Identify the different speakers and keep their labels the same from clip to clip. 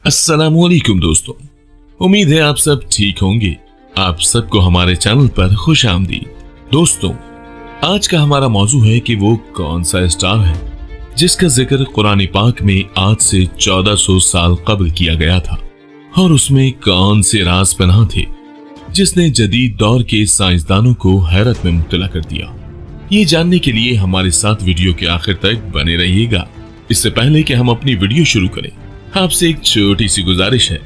Speaker 1: अस्सलामुअलैकुम दोस्तों, उम्मीद है आप सब ठीक होंगे। आप सबको हमारे चैनल पर खुश आमदीद। दोस्तों, आज का हमारा मौजू है कि वो कौन सा स्टार है जिसका जिक्र कुरान पाक में आज से 1400 साल कबल किया गया था, और उसमें कौन से राज पनाह थे जिसने जदीद दौर के साइंसदानों को हैरत में मुब्तला कर दिया। ये जानने के लिए हमारे साथ वीडियो के आखिर तक बने रहिएगा। इससे पहले कि हम अपनी वीडियो शुरू करें, आपसे एक छोटी सी गुजारिश है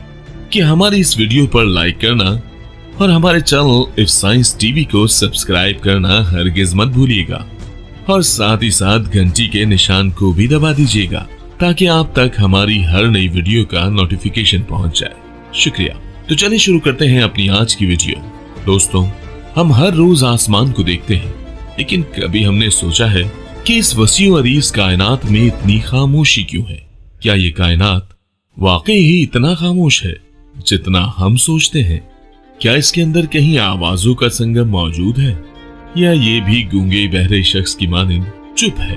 Speaker 1: कि हमारी इस वीडियो पर लाइक करना और हमारे चैनल इफ साइंस टीवी को सब्सक्राइब करना हरगिज मत भूलिएगा, और साथ ही साथ घंटी के निशान को भी दबा दीजिएगा ताकि आप तक हमारी हर नई वीडियो का नोटिफिकेशन पहुंच जाए। शुक्रिया। तो चलिए शुरू करते हैं अपनी आज की वीडियो। दोस्तों, हम हर रोज आसमान को देखते हैं, लेकिन कभी हमने सोचा है कि इस वसी और अरीज कायनात में इतनी खामोशी क्यों है? क्या ये कायनात वाकई ही इतना खामोश है जितना हम सोचते हैं? क्या इसके अंदर कहीं आवाजों का संगम मौजूद है, या ये भी गूंगे बहरे शख्स की मानिंद चुप है?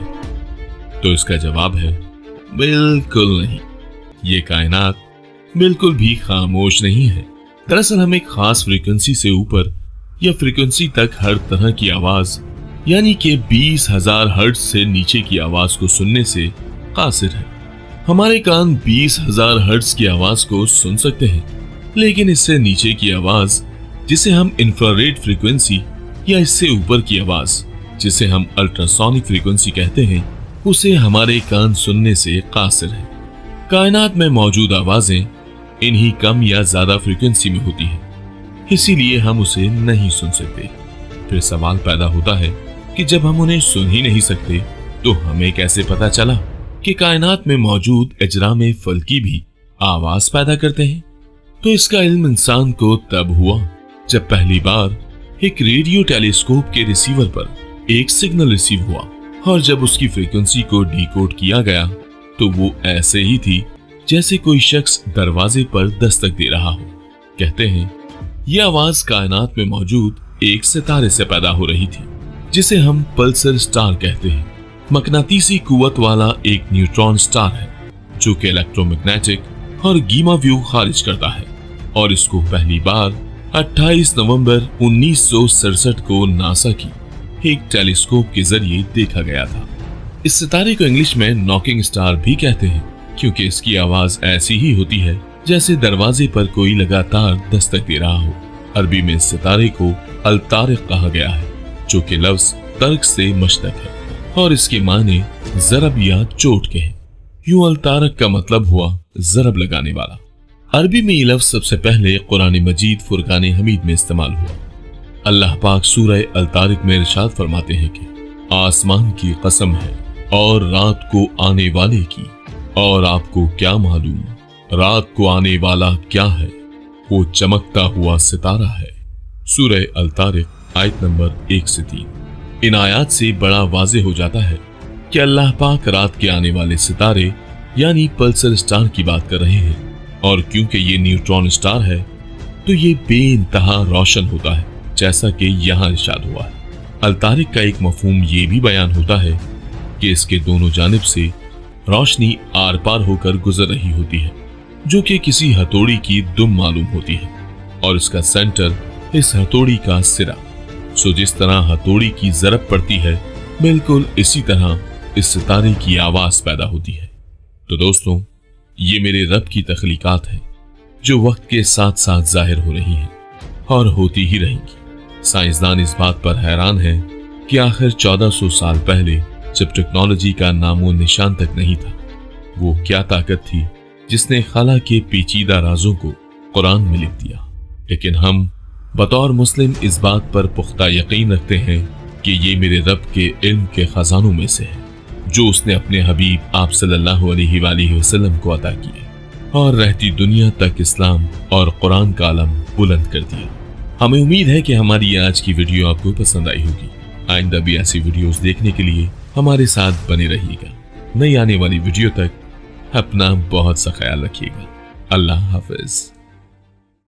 Speaker 1: तो इसका जवाब है बिल्कुल नहीं। ये कायनात बिल्कुल भी खामोश नहीं है। दरअसल हम एक खास फ्रीक्वेंसी से ऊपर या फ्रीक्वेंसी तक हर तरह की आवाज, यानी कि 20,000 हर्ट्ज से नीचे की आवाज को सुनने से कासिर है। हमारे कान 20,000 हर्ट्ज की आवाज को सुन सकते हैं, लेकिन इससे नीचे की आवाज, जिसे हम इंफ्रारेड फ्रीक्वेंसी, या इससे ऊपर की आवाज, जिसे हम अल्ट्रासोनिक फ्रीक्वेंसी कहते हैं, उसे हमारे कान सुनने से कासिर है। कायनात में मौजूद आवाजें इन्हीं कम या ज्यादा फ्रीक्वेंसी में होती है, इसीलिए हम उसे नहीं सुन सकते। फिर सवाल पैदा होता है कि जब हम उन्हें सुन ही नहीं सकते, तो हमें कैसे पता चला कि कायनात में मौजूद अजराम फल्की भी आवाज पैदा करते हैं? तो इसका इल्म इंसान को तब हुआ जब पहली बार एक रेडियो टेलीस्कोप के रिसीवर पर एक सिग्नल रिसीव हुआ, और जब उसकी फ्रीक्वेंसी को डिकोड किया गया तो वो ऐसे ही थी जैसे कोई शख्स दरवाजे पर दस्तक दे रहा हो। कहते हैं ये आवाज कायनात में मौजूद एक सितारे से पैदा हो रही थी, जिसे हम पल्सर स्टार कहते हैं। मकनातीसी कुव्वत वाला एक न्यूट्रॉन स्टार है जो कि इलेक्ट्रोमैग्नेटिक और गीमा व्यू खारिज करता है, और इसको पहली बार 28 नवंबर 1967 को नासा की एक टेलीस्कोप के जरिए देखा गया था। इस सितारे को इंग्लिश में नॉकिंग स्टार भी कहते हैं, क्योंकि इसकी आवाज ऐसी ही होती है जैसे दरवाजे पर कोई लगातार दस्तक दे रहा हो। अरबी में इस सितारे को अल तारिक कहा गया है, जो कि लफ्ज तर्क से मश्तक है, और इसके माने जरब या चोट के हैं। यूं अल तारक का मतलब हुआ जरब लगाने वाला। अरबी में ये लफ्ज सबसे पहले कुरान मजीद फुरकान हमीद में इस्तेमाल हुआ। अल्लाह पाक सूरह अल तारिक में इरशाद फरमाते हैं कि आसमान की कसम है और रात को आने वाले की, और आपको क्या मालूम रात को आने वाला क्या है? वो चमकता हुआ सितारा है। सूरह अल तारिक आयत नंबर 1 से 3। इन आयात से बड़ा वाज़े हो जाता है कि अल्लाह पाक रात के आने वाले सितारे यानी पल्सर स्टार की बात कर रहे हैं, और क्योंकि ये न्यूट्रॉन स्टार है तो ये बेइंतहा रोशन होता है, जैसा कि यहाँ इरशाद हुआ है। अल तारिक का एक मफहूम ये भी बयान होता है कि इसके दोनों जानिब से रोशनी आर पार होकर गुजर रही होती है, जो कि किसी हथौड़ी की दुम मालूम होती है, और इसका सेंटर इस हथौड़ी का सिरा। सो जिस तरह हथौड़ी की जरब पड़ती है, बिल्कुल इसी तरह इस सितारे की आवाज पैदा होती है। तो दोस्तों, ये मेरे रब की तख्लीकात है जो वक्त के साथ साथ जाहिर हो रही हैं और होती ही रहेंगी। साइंसदान इस बात पर हैरान है कि आखिर 1400 साल पहले, जब टेक्नोलॉजी का नामो निशान तक नहीं था, वो क्या ताकत थी जिसने खला के पेचीदा राजों को कुरान में लिख दिया। लेकिन हम बतौर मुस्लिम इस बात पर पुख्ता यकीन रखते हैं कि ये मेरे रब के इल्म के खजानों में से है, जो उसने अपने हबीब आप सल्लल्लाहु अलैहि वसल्लम को अता किया, और रहती दुनिया तक इस्लाम और कुरान का आलम बुलंद कर दिया। हमें उम्मीद है कि हमारी आज की वीडियो आपको पसंद आई होगी। आइंदा भी ऐसी वीडियोस देखने के लिए हमारे साथ बने रहिएगा। नई आने वाली वीडियो तक अपना बहुत सा ख्याल रखिएगा। अल्लाह हाफिज।